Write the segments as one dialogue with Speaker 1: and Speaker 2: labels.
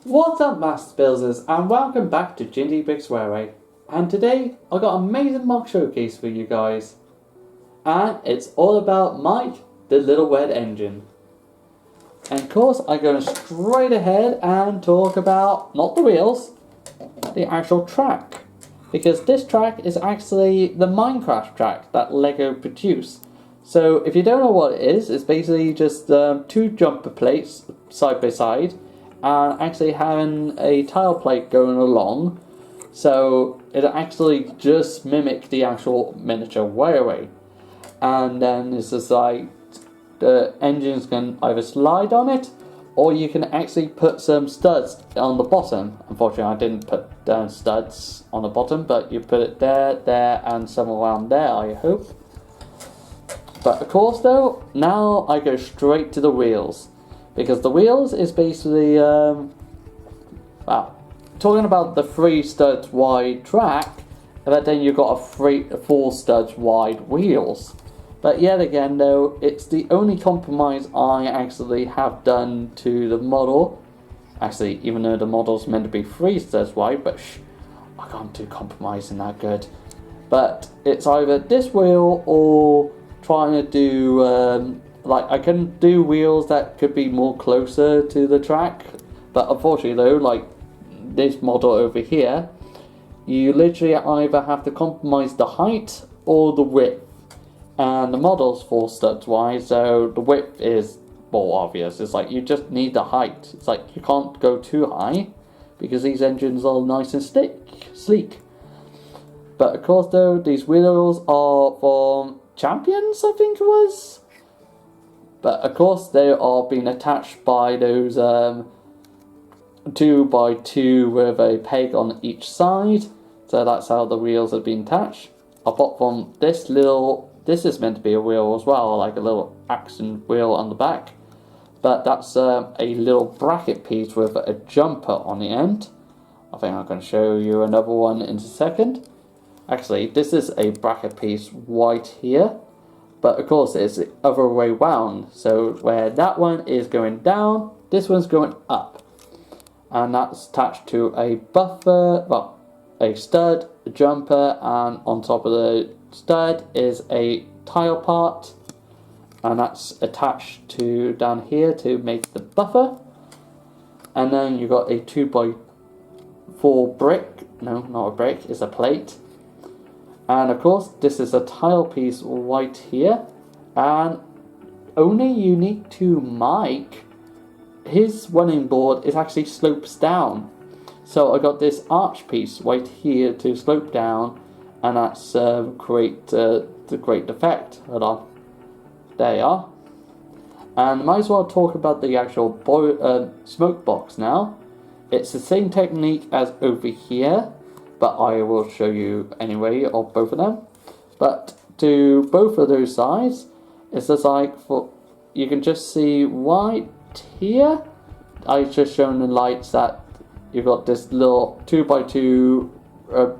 Speaker 1: What's up, Master Builders, and welcome back to Ginty Bricks Railway. And today I got an amazing mock showcase for you guys, and it's all about Mike, the little red engine. And of course, I'm going straight ahead and talk about not the wheels, the actual track, because this track is actually the Minecraft track that Lego produced. So if you don't know what it is, it's basically just two jumper plates side by side, and actually having a tile plate going along, so it actually just mimic the actual miniature railway. And then it's just like the engines can either slide on it, or you can actually put some studs on the bottom. Unfortunately, I didn't put down studs on the bottom, but you put it there, and somewhere around there, I hope. But of course though, now I go straight to the wheels. Because the wheels is basically, talking about the 3 studs wide track, but then you've got a 4 studs wide wheels. But yet again though, it's the only compromise I actually have done to the model. Actually, even though the model's meant to be 3 studs wide, but I can't do compromising that good. But it's either this wheel or trying to do, I can do wheels that could be more closer to the track, but unfortunately though, like this model over here, you literally either have to compromise the height or the width. And the model's 4 studs wide, so the width is more obvious. It's like you just need the height. It's like you can't go too high because these engines are nice and sleek. But of course though, these wheels are from Champions, I think it was. But of course they are being attached by those 2x2 with a peg on each side. So that's how the wheels have been attached. Apart from this is meant to be a wheel as well, like a little action wheel on the back. But that's a little bracket piece with a jumper on the end. I think I'm going to show you another one in a second. Actually, this is a bracket piece right here. But of course it's the other way round, so where that one is going down, this one's going up. And that's attached to a buffer, well, a stud, a jumper, and on top of the stud is a tile part. And that's attached to down here to make the buffer. And then you've got a 2x4 brick, no, not a brick, it's a plate. And of course, this is a tile piece right here, and only unique to Mike, his running board is actually slopes down. So I got this arch piece right here to slope down, and that's create the great effect. Hold on, there you are. And might as well talk about the actual smoke box now. It's the same technique as over here, but I will show you anyway of both of them. But to both of those sides, it's just like you can just see right here. I've just shown the lights that you've got this little 2x2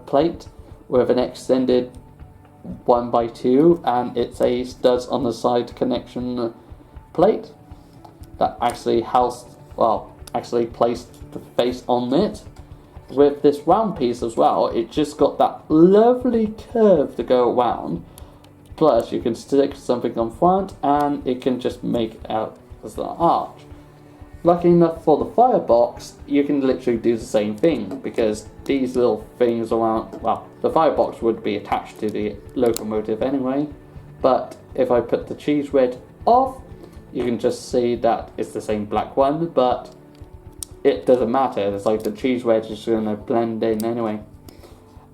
Speaker 1: plate with an extended 1x2, and it's a studs on the side connection plate that actually placed the face on it. With this round piece as well, it just got that lovely curve to go around. Plus, you can stick something on front, and it can just make it out as an arch. Lucky enough for the firebox, you can literally do the same thing, because these little things around, well, the firebox would be attached to the locomotive anyway. But if I put the cheese wedge off, you can just see that it's the same black one, but it doesn't matter, it's like the cheese wedge is going to blend in anyway.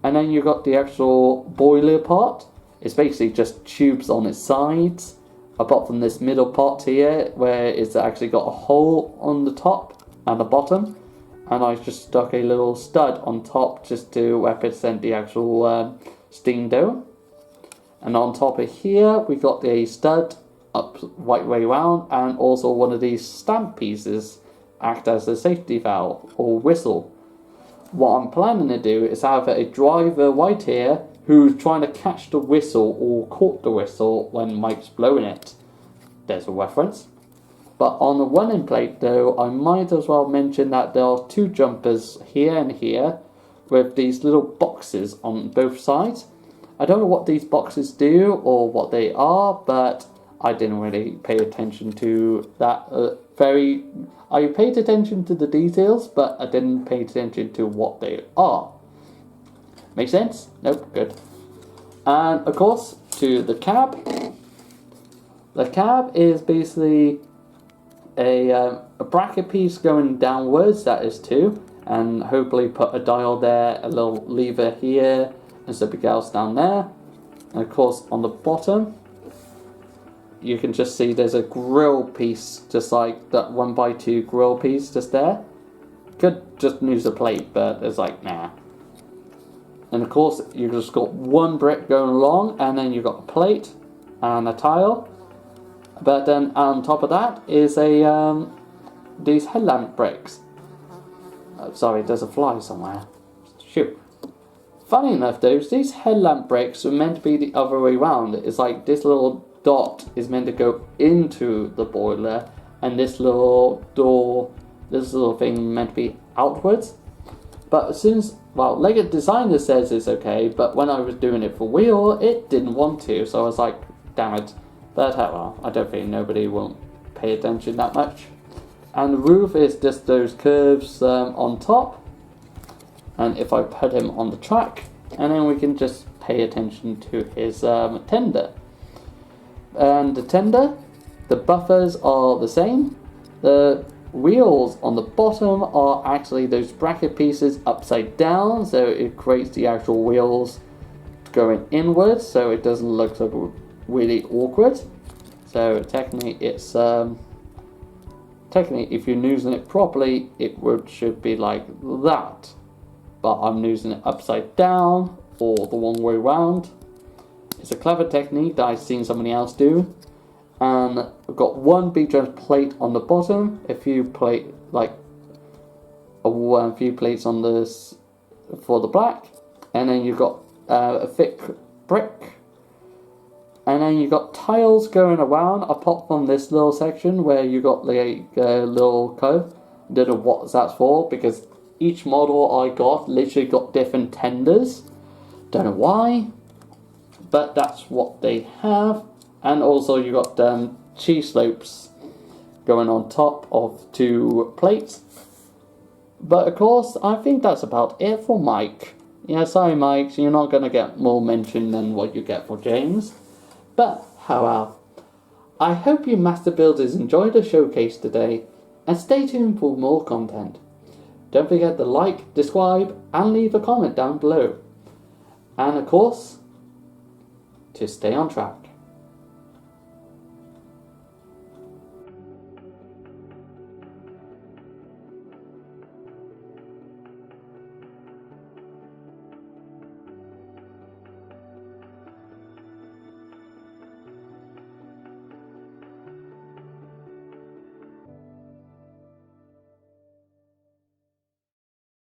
Speaker 1: And then you've got the actual boiler part. It's basically just tubes on its sides, apart from this middle part here, where it's actually got a hole on the top and the bottom. And I just stuck a little stud on top just to represent the actual steam dome. And on top of here, we got a stud up right way round, and also one of these stamp pieces act as a safety valve or whistle. What I'm planning to do is have a driver right here who's trying to catch the whistle or caught the whistle when Mike's blowing it. There's a reference. But on the running plate though, I might as well mention that there are 2 jumpers here and here with these little boxes on both sides. I don't know what these boxes do or what they are, but I didn't really pay attention to that I paid attention to the details, but I didn't pay attention to what they are. Make sense? Nope, good. And of course, to the cab. The cab is basically a bracket piece going downwards, that is 2, and hopefully put a dial there, a little lever here, and something else down there. And of course, on the bottom, you can just see there's a grill piece, just like that 1x2 grill piece just there. Could just use a plate, but it's like, nah. And of course, you've just got 1 brick going along, and then you've got a plate and a tile. But then on top of that is these headlamp bricks. Sorry, there's a fly somewhere. Shoot. Funny enough though, these headlamp bricks are meant to be the other way around. It's like this little dot is meant to go into the boiler, and this little door, this little thing meant to be outwards. But as soon as, well, Lego Designer says it's okay, but when I was doing it for real, it didn't want to, so I was like, damn it. But well, I don't think nobody will pay attention that much. And the roof is just those curves on top. And if I put him on the track, and then we can just pay attention to his tender. And the tender, the buffers are the same. The wheels on the bottom are actually those bracket pieces upside down, so it creates the actual wheels going inwards, so it doesn't look so really awkward. So technically it's technically if you're using it properly, it should be like that, but I'm using it upside down or the wrong way around. It's a clever technique that I've seen somebody else do. And I've got 1 big giant plate on the bottom, a few plates on this for the black, and then you've got a thick brick, and then you've got tiles going around apart from this little section where you got like a little curve. I don't know what that's for, because each model I got literally got different tenders. Don't know why, but that's what they have. And also you got cheese slopes going on top of 2 plates. But of course, I think that's about it for Mike. Yeah, sorry Mike, you're not going to get more mention than what you get for James. But, however, I hope you Master Builders enjoyed the showcase today, and stay tuned for more content. Don't forget to like, subscribe, and leave a comment down below. And of course, to stay on track.